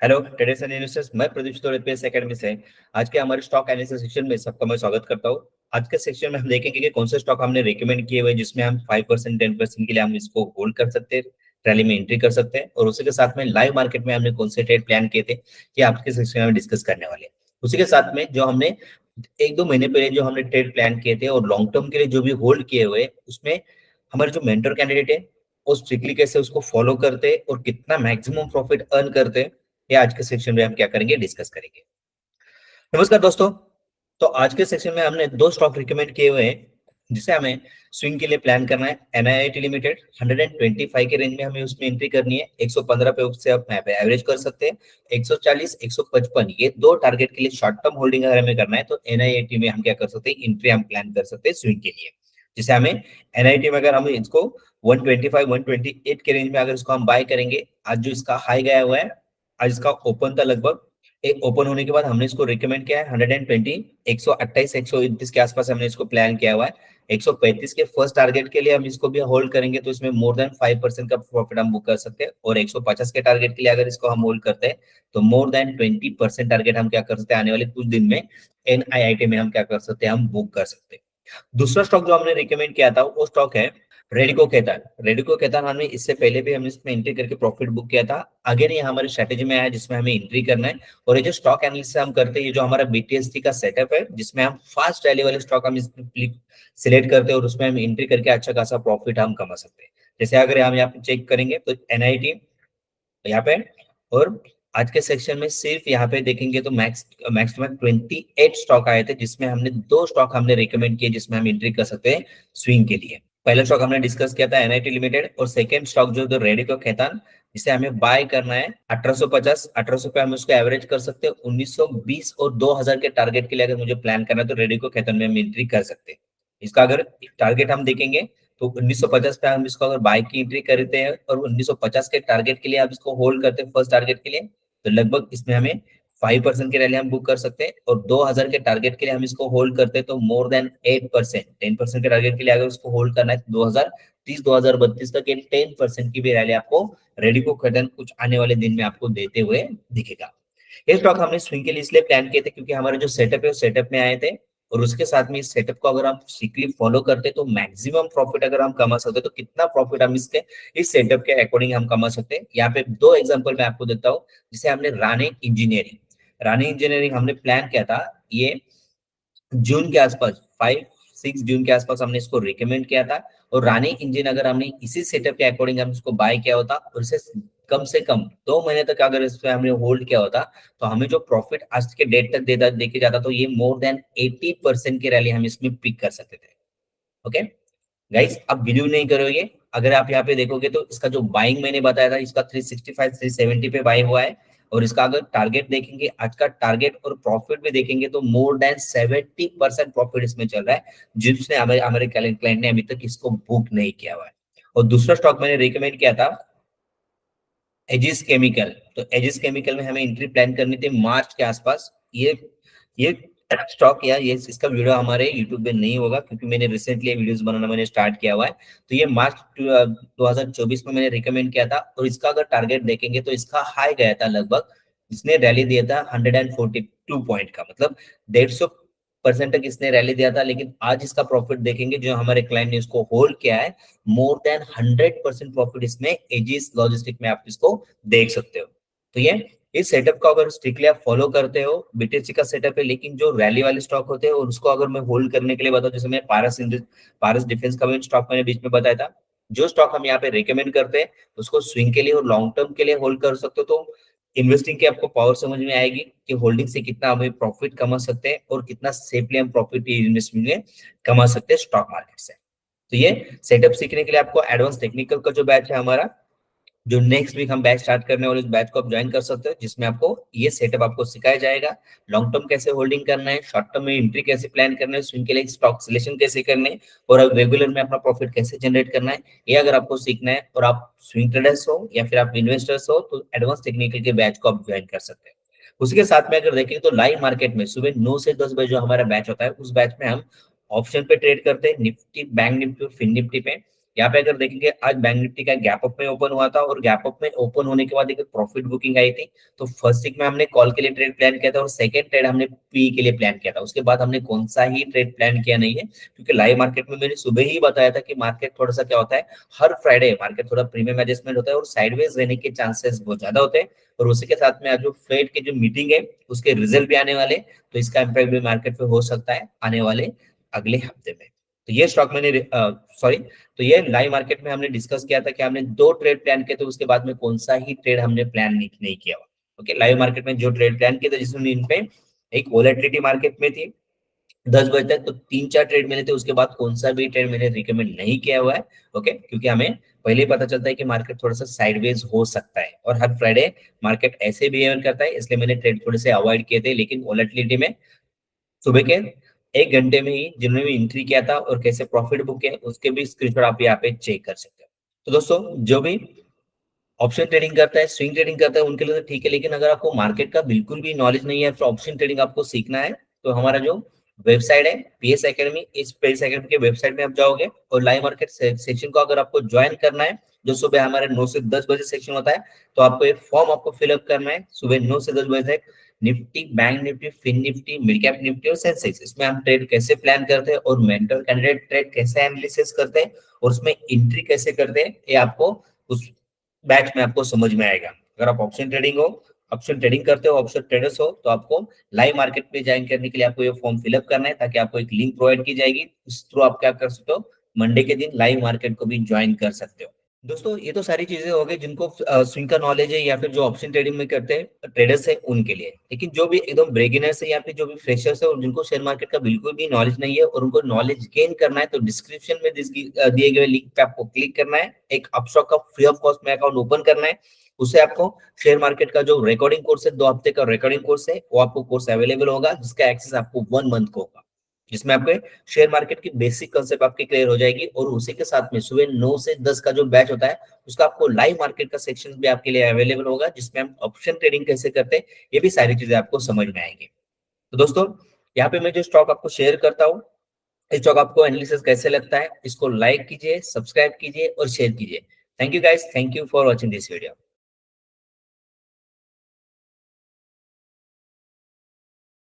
Hello traditional investors, मैं Pradeep pace academy से। आज के हमारे स्टॉक एनालिसिस सेक्शन में सबका मैं स्वागत करता हूँ। आज के सेक्शन में हम देखेंगे कि कौन से स्टॉक हमने रिकमेंड किए हुए हैं जिसमें हम 5% 10% के लिए हम इसको होल्ड कर सकते हैं, रैली में एंट्री कर सकते हैं, और उसी के साथ में लाइव मार्केट में हमने कौन से ट्रेड प्लान किए थे ये आपके सेक्शन में डिस्कस करने वाले हैं। उसी के साथ में जो हमने 1-2 महीने पहले जो हमने ट्रेड प्लान किए थे और लॉन्ग टर्म के लिए जो भी होल्ड किए हुए उसमें हमारे जो मेंटर कैंडिडेट है वो स्ट्रिक्टली कैसे उसको फॉलो करते हैं और कितना मैक्सिमम प्रॉफिट अर्न करते हैं, ये आज के सेक्शन में हम क्या करेंगे, डिस्कस करेंगे। नमस्कार दोस्तों। तो आज के सेक्शन में हमने 2 स्टॉक रिकमेंड किए हुए हैं जिसे हमें स्विंग के लिए प्लान करना है। एनआईआईटी लिमिटेड 125 के रेंज में हमें उसमें एंट्री करनी है। 115 पे उससे आप यहाँ पे एवरेज कर सकते हैं। 140 155 ये 2 टारगेट के लिए शॉर्ट टर्म होल्डिंग अगर हमें करना है तो एनआईआईटी में हम क्या कर सकते हैं, एंट्री हम प्लान कर सकते हैं स्विंग के लिए। जैसे हमें एनआईटी में अगर हम इसको 125 128 के रेंज में अगर इसको हम बाय करेंगे, आज जो इसका हाई गया हुआ है, आज इसका ओपन था लगभग, एक ओपन होने के बाद हमने इसको रिकमेंड किया है 120 128 129 के आसपास हमने इसको प्लान किया हुआ है। 135 के फर्स्ट टारगेट के लिए हम इसको भी होल्ड करेंगे तो इसमें मोर देन 5% का प्रॉफिट हम बुक कर सकते हैं, और 150 के टारगेट के लिए अगर इसको हम होल्ड करते हैं तो मोर देन 20% टारगेट हम क्या कर सकते हैं, आने वाले कुछ दिन में एनआईआईटी में हम क्या कर सकते हैं, हम बुक कर सकते हैं। दूसरा स्टॉक जो हमने रिकमेंड किया था वो स्टॉक है रेडिको केतान। रेडिको केतान हमने इससे पहले भी हमने इसमें एंट्री करके प्रॉफिट बुक किया था। अगेन ये हमारी स्ट्रेटेजी में आया जिसमें हमें एंट्री करना है, और ये जो स्टॉक एनालिसिस हम करते हैं, ये जो हमारा बीटीएसटी का सेटअप है जिसमें हम फास्ट रैली वाले स्टॉक हम इसमें सिलेक्ट करते हैं और उसमें हम एंट्री करके अच्छा खासा प्रॉफिट हम कमा सकते हैं। जैसे अगर हम यहाँ पे चेक करेंगे तो एनआईटी यहाँ पे, और आज के सेक्शन में सिर्फ यहाँ पे देखेंगे तो max max to max 28 stock आए थे जिसमें हमने 2 स्टॉक हमने रिकमेंड किए जिसमें हम एंट्री कर सकते हैं स्विंग के लिए। पहला स्टॉक हमने डिस्कस किया था एनआईटी लिमिटेड, और सेकंड स्टॉक जो रेडिको खैतान, जिसे हमें बाय करना है 1850 1800 पे हम उसको एवरेज कर सकते हैं। 1920 और 2000 के टारगेट के लिए अगर मुझे प्लान करना है तो रेडिको खैतान में हम एंट्री कर सकते हैं। इसका अगर टारगेट हम देखेंगे तो 1950 पे हम इसको अगर बाय की एंट्री करते हैं और 1950 के टारगेट के लिए आप इसको होल्ड करते हैं फर्स्ट टारगेट के लिए, तो लगभग इसमें हमें 5% की रैली हम बुक कर सकते हैं, और 2000 के टारगेट के लिए हम इसको होल्ड करते हैं तो मोर देन 8%, 10% के टारगेट के लिए अगर उसको होल्ड करना है तो 2030 2032 तक 10% की भी रैली आपको रेडिको खैतान कुछ आने वाले दिन में आपको देते हुए दिखेगा। ये स्टॉक हमने स्विंग के लिए इसलिए प्लान किए थे क्योंकि हमारे जो सेटअप है वो सेटअप में आए थे, और उसके साथ में इस सेटअप को अगर हम स्ट्रिक्टली फॉलो करते तो मैक्सिमम प्रॉफिट अगर हम कमा सकते तो कितना प्रॉफिट हम इसके इस सेटअप के अकॉर्डिंग हम कमा सकते हैं। यहाँ पे 2 एग्जांपल मैं आपको देता हूँ। जिसे हमने रानी इंजीनियरिंग हमने प्लान किया था, ये जून के आसपास 5-6 जून के आसपास हमने इसको रिकमेंड किया था, और रानी इंजन अगर हमने इसी सेटअप के अकॉर्डिंग हम इसको बाय किया होता और इसे कम से कम 2 महीने तक अगर इस पे हमने होल्ड किया होता तो हमें जो प्रॉफिट आज के डेट तक देता देके जाता तो ये मोर देन 80% की रैली हम इसमें पिक कर सकते थे। ओके गाइस, आप बिलीव नहीं करोगे, अगर आप यहाँ पे देखोगे तो इसका जो बाइंग मैंने बताया था इसका 365 370 पे बाय हुआ है, और इसका अगर टारगेट देखेंगे, आज का टारगेट और प्रॉफिट भी देखेंगे तो मोर देन 70% प्रॉफिट इसमें चल रहा है, जिसने हमारे हमारे क्लाइंट ने अभी तक इसको बुक नहीं किया हुआ है। और दूसरा स्टॉक मैंने रिकमेंड किया था एजिस केमिकल। तो एजिस केमिकल में हमें एंट्री प्लान करनी थी मार्च के आसपास। ये स्टॉक या ये इसका वीडियो हमारे यूट्यूब पे नहीं होगा क्योंकि मैंने रिसेंटली वीडियोस बनाना मैंने स्टार्ट किया हुआ है। तो ये मार्च 2024 में मैंने रिकमेंड किया था, और इसका अगर टारगेट देखेंगे तो इसका हाई गया था लगभग, इसने रैली दिया था 142 पॉइंट का, मतलब 150% तक इसने रैली दिया था। लेकिन आज इसका प्रॉफिट देखेंगे, जो हमारे क्लाइंट ने इसको होल्ड किया है, मोर देन 100% प्रॉफिट इसमें एजिस लॉजिस्टिक में आप इसको देख सकते हो। तो ये इस सेटअप को अगर स्ट्रिक्टली आप फॉलो करते हो, बीटीसी का सेटअप है, लेकिन जो रैली वाले स्टॉक होते हैं और उसको अगर मैं होल्ड करने के लिए बताऊं, जैसे मैं पारस डिफेंस का भी स्टॉक मैंने बीच में बताया था, जो स्टॉक हम यहाँ पे रिकमेंड करते हैं उसको स्विंग के लिए और लॉन्ग टर्म के लिए होल्ड कर सकते हो, तो इन्वेस्टिंग की आपको पावर समझ में आएगी कि होल्डिंग से कितना हमें प्रॉफिट कमा सकते हैं और कितना सेफली हम प्रॉफिट इन्वेस्टमेंट में कमा सकते हैं स्टॉक मार्केट से। तो ये सेटअप सीखने के लिए आपको एडवांस टेक्निकल का जो बैच है हमारा, जो नेक्स्ट वीक हम बैच स्टार्ट करने वाले, उस बैच को आप ज्वाइन कर सकते हो, जिसमें आपको ये सेटअप आपको सिखाया जाएगा। लॉन्ग टर्म कैसे होल्डिंग करना है, शॉर्ट टर्म में एंट्री कैसे प्लान करना है, स्विंग के लिए स्टॉक सिलेक्शन कैसे करने हैं, और अब रेगुलर में अपना प्रॉफिट कैसे जनरेट करना है, ये अगर आपको सीखना है और आप स्विंग ट्रेडर्स हो या फिर आप इन्वेस्टर्स हो तो एडवांस टेक्निकल के बैच को आप ज्वाइन कर सकते हैं। उसी के साथ में अगर देखें तो लाइव मार्केट में सुबह 9 से 10 बजे जो हमारा बैच होता है, उस बैच में हम ऑप्शन पे ट्रेड करते हैं, निफ्टी बैंक निफ्टी और फिन निफ्टी पे। यहाँ पे अगर देखेंगे आज बैंक निफ्टी का गैप अप में ओपन हुआ था और गैप अप में ओपन होने के बाद एक प्रॉफिट बुकिंग आई थी। तो फर्स्ट वीक में हमने कॉल के लिए ट्रेड प्लान किया था और सेकंड ट्रेड हमने पी के लिए प्लान किया था। उसके बाद हमने कौन सा ही ट्रेड प्लान किया नहीं है, क्योंकि लाइव मार्केट में मैंने सुबह ही बताया था कि मार्केट थोड़ा सा क्या होता है, हर फ्राइडे मार्केट थोड़ा प्रीमियम एडजस्टमेंट होता है और साइडवेज रहने के चांसेस बहुत ज्यादा होते हैं। और उसी के साथ में आज जो फेड की जो मीटिंग है उसके रिजल्ट भी आने वाले, तो इसका इम्पैक्ट भी मार्केट पे हो सकता है आने वाले अगले हफ्ते में। तो ये स्टॉक मैंने सॉरी तो ये लाइव मार्केट में हमने डिस्कस किया था कि हमने 2 ट्रेड प्लान किए थे, उसके बाद में कौन सा ही ट्रेड हमने प्लान नहीं किया हुआ। ओके, लाइव मार्केट में जो ट्रेड प्लान किए थे जिसमें इन पे एक वोलेटिलिटी मार्केट में थी 10 बजे तक, तो 3-4 ट्रेड मिले थे। उसके बाद कौन सा भी ट्रेड मैंने रिकमेंड नहीं किया हुआ है। ओके, क्योंकि हमें पहले ही पता चलता है कि मार्केट थोड़ा सा साइडवेज हो सकता है और हर फ्राइडे मार्केट ऐसे बिहेव करता है, इसलिए मैंने ट्रेड थोड़े से अवॉइड किए थे। लेकिन वोलेटिलिटी में सुबह के 1 घंटे में ही जिन्होंने भी एंट्री किया था और कैसे प्रॉफिट बुक किया उसके भी स्क्रीनशॉट आप यहाँ पे चेक कर सकते हो। तो दोस्तों, जो भी ऑप्शन ट्रेडिंग करता है, स्विंग ट्रेडिंग करता है, उनके लिए तो ठीक है। लेकिन अगर आपको मार्केट का बिल्कुल भी नॉलेज नहीं है, फिर ऑप्शन ट्रेडिंग आपको सीखना है, तो हमारा जो वेबसाइट है पीएस एकेडमी, इस पीएस एकेडमी के वेबसाइट में आप जाओगे और लाइव मार्केट सेक्शन को अगर आपको ज्वाइन करना है, जो सुबह हमारे 9 से 10 बजे सेक्शन होता है, तो आपको एक फॉर्म आपको फिलअप करना है सुबह 9 से 10 बजे तक। Nifty, bank Nifty, fin Nifty, mid cap Nifty और सेंसेक्स, इसमें हम ट्रेड कैसे प्लान करते हैं और मेंटर कैंडिडेट ट्रेड कैसे एनालिसिस करते हैं और उसमें एंट्री कैसे करते हैं, ये आपको उस बैच में आपको समझ में आएगा। अगर आप ऑप्शन ट्रेडिंग करते हो, ऑप्शन ट्रेडर्स हो, तो आपको लाइव मार्केट में ज्वाइन करने के लिए आपको ये फॉर्म फिलअप करना है, ताकि आपको एक लिंक प्रोवाइड की जाएगी, उस थ्रू आप क्या कर सकते हो, मंडे के दिन लाइव मार्केट को भी ज्वाइन कर सकते हो। दोस्तों, ये तो सारी चीजें हो गई जिनको स्विंग का नॉलेज है या फिर जो ऑप्शन ट्रेडिंग में करते हैं ट्रेडर्स है उनके लिए। लेकिन जो भी एकदम बिगिनर्स है या फिर जो भी फ्रेशर्स है और जिनको शेयर मार्केट का बिल्कुल भी नॉलेज नहीं है और उनको नॉलेज गेन करना है, तो डिस्क्रिप्शन में दिए गए लिंक पे आपको क्लिक करना है, एक अपस्टॉक का फ्री ऑफ कॉस्ट में अकाउंट ओपन करना है। उसे आपको शेयर मार्केट का जो रिकॉर्डिंग कोर्स है, 2 हफ्ते का रिकॉर्डिंग कोर्स है, वो आपको कोर्स अवेलेबल होगा, जिसका एक्सेस आपको 1 मंथ को होगा, जिसमें आपके शेयर मार्केट की बेसिक कंसेप्ट आपकी क्लियर हो जाएगी। और उसी के साथ में सुबह 9 से 10 का जो बैच होता है, उसका आपको लाइव मार्केट का सेक्शन भी आपके लिए अवेलेबल होगा, जिसमें हम ऑप्शन ट्रेडिंग कैसे करते हैं, ये भी सारी चीजें आपको समझ में आएंगी। तो दोस्तों, यहाँ पे मैं जो स्टॉक आपको शेयर करता हूँ, इस स्टॉक आपको एनालिसिस कैसे लगता है, इसको लाइक कीजिए, सब्सक्राइब कीजिए और शेयर कीजिए। Thank you guys, thank you for watching this video.